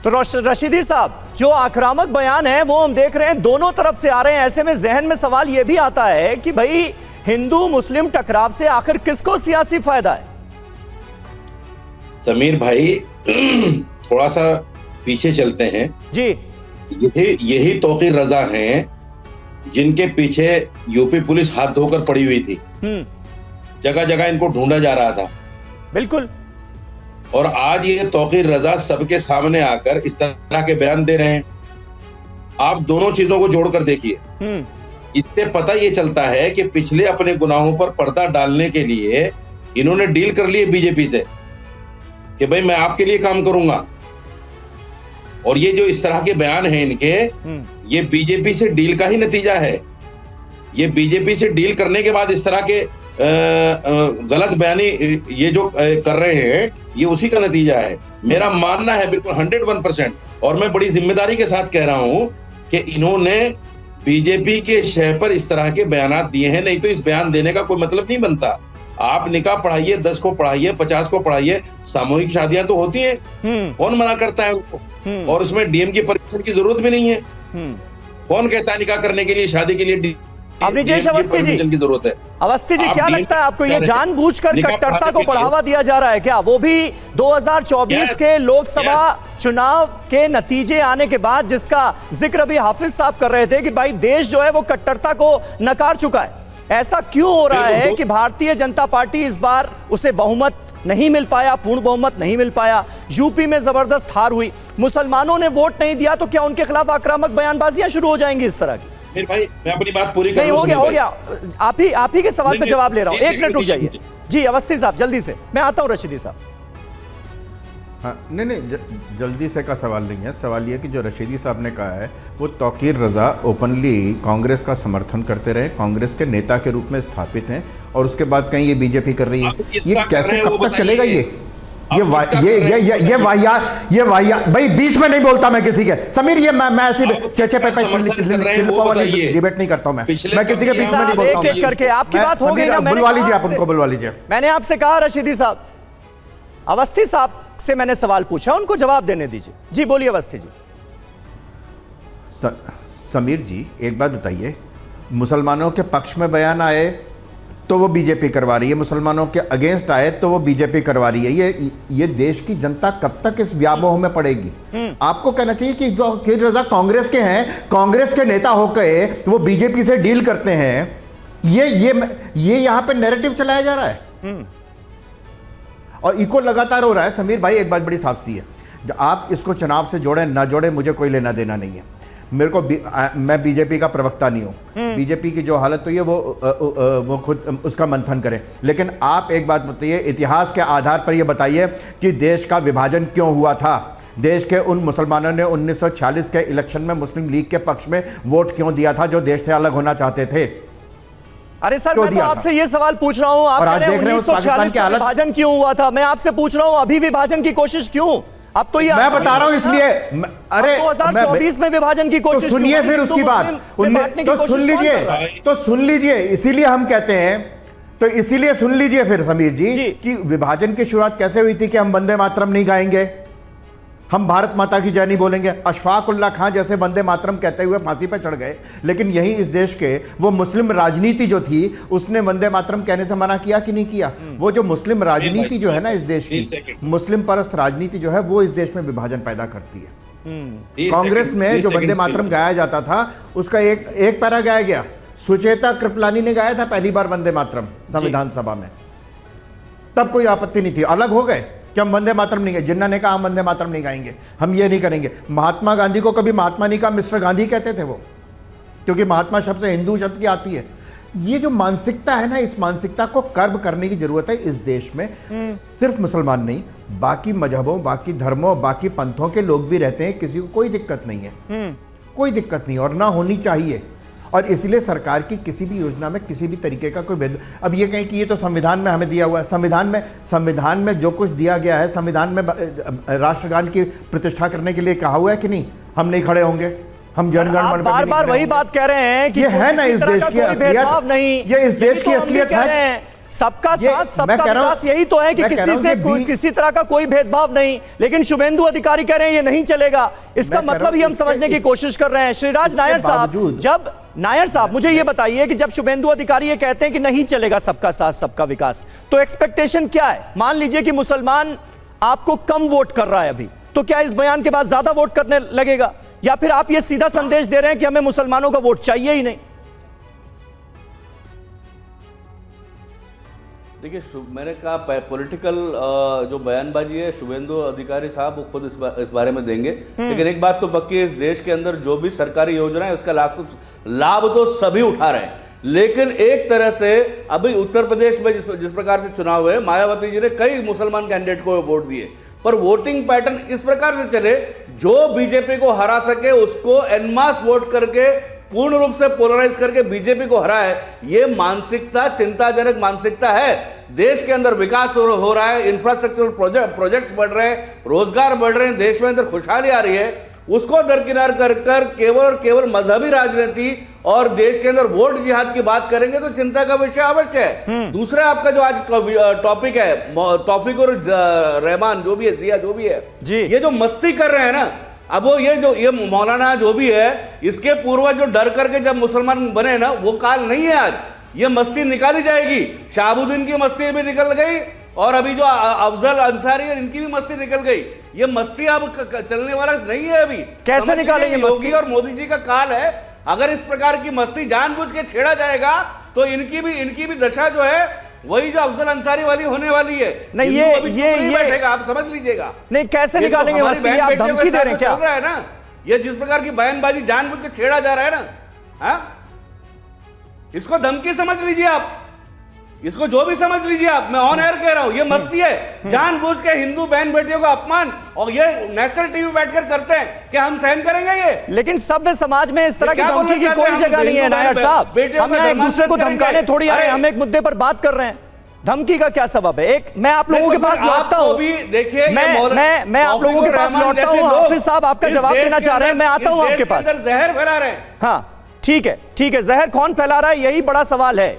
तो रशीदी साहब, जो आक्रामक बयान है वो हम देख रहे हैं दोनों तरफ से आ रहे हैं। ऐसे में जहन में सवाल यह भी आता है कि भाई हिंदू मुस्लिम टकराव से आखिर किसको सियासी फायदा है? समीर भाई थोड़ा सा पीछे चलते हैं जी। यही तौकीर रजा हैं जिनके पीछे यूपी पुलिस हाथ धोकर पड़ी हुई थी। जगह जगह इनको ढूंढा जा रहा था। बिल्कुल। और आज ये तौकीर रजा सबके सामने आकर इस तरह के बयान दे रहे हैं। आप दोनों चीजों को जोड़कर देखिए। इससे पता ये चलता है कि पिछले अपने गुनाहों पर पर्दा डालने के लिए इन्होंने डील कर ली बीजेपी से कि भाई मैं आपके लिए काम करूंगा। और ये जो इस तरह के बयान हैं इनके, ये बीजेपी से डील का ही नतीजा है। ये बीजेपी से डील करने के बाद इस तरह के गलत बयानी ये जो कर रहे हैं, ये उसी का नतीजा है। मेरा मानना है बिल्कुल 101%, और मैं बड़ी जिम्मेदारी के साथ कह रहा हूं कि इन्होंने बीजेपी के शह पर इस तरह के बयान दिए हैं। नहीं तो इस बयान देने का कोई मतलब नहीं बनता। आप निकाह पढ़ाइए, 10 को पढ़ाइए, 50 को पढ़ाइए, सामूहिक शादियां तो होती हैं, कौन मना करता है उनको? और उसमें डीएम की परमिशन की जरूरत भी नहीं है। कौन कहता है निकाह करने के लिए, शादी के लिए अवनीश अवस्थी जी की जरूरत है? अवस्थी जी, क्या लगता है आपको, ये जानबूझकर कट्टरता को बढ़ावा दिया जा रहा है क्या? वो भी 2024 के लोकसभा चुनाव के नतीजे आने के बाद, जिसका जिक्र भी हाफिज साहब कर रहे थे कि भाई देश जो है वो कट्टरता को नकार चुका है। ऐसा क्यों हो रहा है कि भारतीय जनता पार्टी इस बार उसे बहुमत नहीं मिल पाया, पूर्ण बहुमत नहीं मिल पाया? यूपी में जबरदस्त हार हुई, मुसलमानों ने वोट नहीं दिया, तो क्या उनके खिलाफ आक्रामक बयानबाजियां शुरू हो जाएंगी इस तरह की? फिर भाई मैं अपनी बात पूरी कर नहीं, हो गया। आप ही के सवाल पे जवाब ले रहा हूं। 1 मिनट रुक जाइए जी। अवस्थी साहब जल्दी से, मैं आता हूं रशीदी साहब। हाँ, नहीं, जल्दी से का सवाल नहीं है। सवाल ये कि जो रशीदी साहब ने कहा है, वो तौकीर रजा ओपनली कांग्रेस का समर्थन करते रहे, कांग्रेस के नेता के रूप में स्थापित हैं, और उसके बाद कहीं ये बीजेपी कर रही है। ये कैसे, कब तक चलेगा ये वाहियात? भाई बीच में नहीं बोलता मैं किसी के। समीर, ये मैं ऐसी चेचे पे चिल्पा वाली डिबेट नहीं करता हूं। मैं किसी के बीच में नहीं बोलता हूं। करके आपकी बात हो गई ना, बुलवा लीजिए, आप उनको बुलवा लीजिए। मैंने आपसे कहा रशीदी साहब, अवस्थी साहब से मैंने सवाल पूछा, उनको जवाब देने दीजिए। जी बोलिए अवस्थी जी। समीर जी, एक बात बताइए, मुसलमानों के पक्ष में बयान आए तो वो बीजेपी करवा रही है, मुसलमानों के अगेंस्ट आए तो वो बीजेपी करवा रही है। ये देश की जनता कब तक इस व्यामोह में पड़ेगी? आपको कहना चाहिए कि जो तौकीर रजा कांग्रेस के हैं, कांग्रेस के नेता होकर वो बीजेपी से डील करते हैं, ये यहां पे नैरेटिव चलाया जा रहा है और इको लगातार हो रहा है। समीर भाई, एक बात बड़ी साफ सी है, आप इसको चुनाव से जोड़ें ना जोड़ें, मुझे कोई लेना देना नहीं है। मेरे को मैं बीजेपी का प्रवक्ता नहीं हूं। बीजेपी की जो हालत हुई है वो खुद उसका मंथन करें। लेकिन आप एक बात बताइए, इतिहास के आधार पर यह बताइए कि देश का विभाजन क्यों हुआ था? देश के उन मुसलमानों ने 1946 के इलेक्शन में मुस्लिम लीग के पक्ष में वोट क्यों दिया था, जो देश से अलग होना चाहते थे? अरे सर, मैं तो आपसे ये सवाल पूछ रहा हूं, आप कह रहे हैं 1946 का विभाजन क्यों हुआ था। मैं आपसे पूछ रहा हूं अभी विभाजन की कोशिश क्यों? अब तो ये मैं बता रहा हूं, इसलिए अरे 2024 में विभाजन की कोशिश, तो सुनिए फिर उसकी बात, तो सुन लीजिए। इसीलिए हम कहते हैं, तो इसीलिए सुन लीजिए फिर समीर जी कि विभाजन की शुरुआत कैसे हुई थी कि हम वंदे मातरम नहीं गाएंगे, हम भारत माता की जय नहीं बोलेंगे। अशफाक उल्लाह खां जैसे वंदे मातरम कहते हुए फांसी पर चढ़ गए, लेकिन यही इस देश के वो मुस्लिम राजनीति जो थी, उसने वंदे मातरम कहने से मना किया कि नहीं किया? वो जो मुस्लिम राजनीति जो है ना इस देश की, मुस्लिम परस्त राजनीति जो है, वो इस देश में विभाजन पैदा करती है। कांग्रेस में जो वंदे मातरम गाया जाता था, उसका एक पैरा गाया गया। सुचेता कृपलानी ने गाया था पहली बार वंदे मातरम संविधान सभा में, तब कोई आपत्ति नहीं थी। अलग हो गए कि हम वंदे मातरम नहीं गाए। जिन्ना ने कहा हम वंदे मातरम नहीं गाएंगे, हम ये नहीं करेंगे। महात्मा गांधी को कभी महात्मा नहीं कहा, मिस्टर गांधी कहते थे वो, क्योंकि महात्मा शब्द से हिंदू शब्द की आती है। ये जो मानसिकता है ना, इस मानसिकता को कर्ब करने की जरूरत है इस देश में। सिर्फ मुसलमान नहीं, बाकी मजहबों, बाकी धर्मों, बाकी पंथों के लोग भी रहते हैं, किसी को कोई दिक्कत नहीं है, कोई दिक्कत नहीं, और ना होनी चाहिए। और इसलिए सरकार की किसी भी योजना में किसी भी तरीके का कोई भेद, अब ये कहें कि ये तो संविधान में हमें दिया हुआ है, संविधान में जो कुछ दिया गया है, संविधान में राष्ट्रगान की प्रतिष्ठा करने के लिए कहा हुआ है कि नहीं, हम नहीं खड़े होंगे, हम जनगण मन बार वही बात कह रहे हैं कि ये है ना इस देश की असलियत, ये इस देश की असलियत है। सबका ये साथ सबका मैं कह रहा हूं- विकास यही तो है कि मैं कह रहा किसी हूं से कि कोई किसी तरह का कोई भेदभाव नहीं, लेकिन शुभेंदु अधिकारी कह रहे हैं ये नहीं चलेगा। इसका मैं कह रहा मतलब हूं ही हम इसके- समझने की कोशिश कर रहे हैं। श्रीराज नायर साहब, बावजूद- जब नायर साहब मुझे ये बताइए कि जब शुभेंदु अधिकारी ये कहते हैं कि नहीं चलेगा सबका साथ सबका विकास, तो एक्सपेक्टेशन क्या है? मान लीजिए कि मुसलमान आपको कम वोट कर रहा है अभी, तो क्या इस बयान के बाद ज्यादा वोट करने लगेगा, या फिर आप ये सीधा संदेश दे रहे हैं कि हमें मुसलमानों का वोट चाहिए ही नहीं? देखिए, मैंने कहा पॉलिटिकल जो बयानबाजी है शुभेंदु अधिकारी साहब वो खुद इस बारे में देंगे, लेकिन एक बात तो पक्की है, इस देश के अंदर जो भी सरकारी योजना है उसका लाभ तो सभी उठा रहे हैं, लेकिन एक तरह से अभी उत्तर प्रदेश में जिस प्रकार से चुनाव हुए, मायावती जी ने कई मुसलमान कैंडिडेट को वोट दिए, पर वोटिंग पैटर्न इस प्रकार से चले जो बीजेपी को हरा सके उसको एनमास वोट करके पूर्ण रूप से पोलराइज करके बीजेपी को हराए, ये मानसिकता चिंताजनक मानसिकता है। देश के अंदर विकास हो रहा है, इंफ्रास्ट्रक्चर प्रोजेक्ट्स बढ़ रहे हैं, रोजगार बढ़ रहे हैं, देश में अंदर खुशहाली आ रही है, उसको दरकिनार कर केवल और केवल मजहबी राजनीति और देश के अंदर वोट जिहाद की बात करेंगे तो चिंता का विषय अवश्य है। दूसरा आपका जो आज टॉपिक है, तौफीक और रहमान जो भी है, जिया जो भी है जी, ये जो मस्ती कर रहे हैं ना, अब वो ये मौलाना जो भी है, इसके पूर्वज जो डर करके जब मुसलमान बने ना, वो काल नहीं है आज, ये मस्ती निकाली जाएगी। शहाबुद्दीन की मस्ती भी निकल गई और अभी जो अफजल अंसारी है इनकी भी मस्ती निकल गई। ये मस्ती अब चलने वाला नहीं है। अभी कैसे निकालेंगे मस्ती? योगी और मोदी जी का काल है, अगर इस प्रकार की मस्ती जानबूझ के छेड़ा जाएगा तो इनकी भी दशा जो है वही जो अफजल अंसारी वाली होने वाली है। नहीं, ये बैठेगा, आप समझ लीजिएगा। नहीं, कैसे निकालेंगे तो मस्ती? आप धमकी दे रहे हैं क्या? चल रहा है ना, ये जिस प्रकार की बयानबाजी जानबूझ के छेड़ा जा रहा है ना, हाँ, इसको धमकी समझ लीजिए आप, इसको जो भी समझ लीजिए आप, मैं ऑन एयर कह रहा हूं, ये मस्ती है। जानबूझ के हिंदू बहन बेटियों का अपमान और ये नेशनल टीवी बैठकर करते हैं कि हम सहन करेंगे ये। लेकिन सभ्य समाज में इस तरह की क्या धमकी बोलना की चाहते कोई हैं? जगह नहीं है नायर साहब। हम यहाँ एक दूसरे को धमकाने थोड़ी आए, हम एक मुद्दे पर बात कर रहे हैं। धमकी का क्या सबब है? एक मैं आप लोगों के पास लौटता हूं, देखिए मैं आप लोगों के पास लौटता हूं। हाफिज साहब आपका जवाब देना चाह रहे हैं, मैं आता हूं आपके पास। जहर फैला रहे हैं। हाँ ठीक है, जहर कौन फैला रहा है, यही बड़ा सवाल है।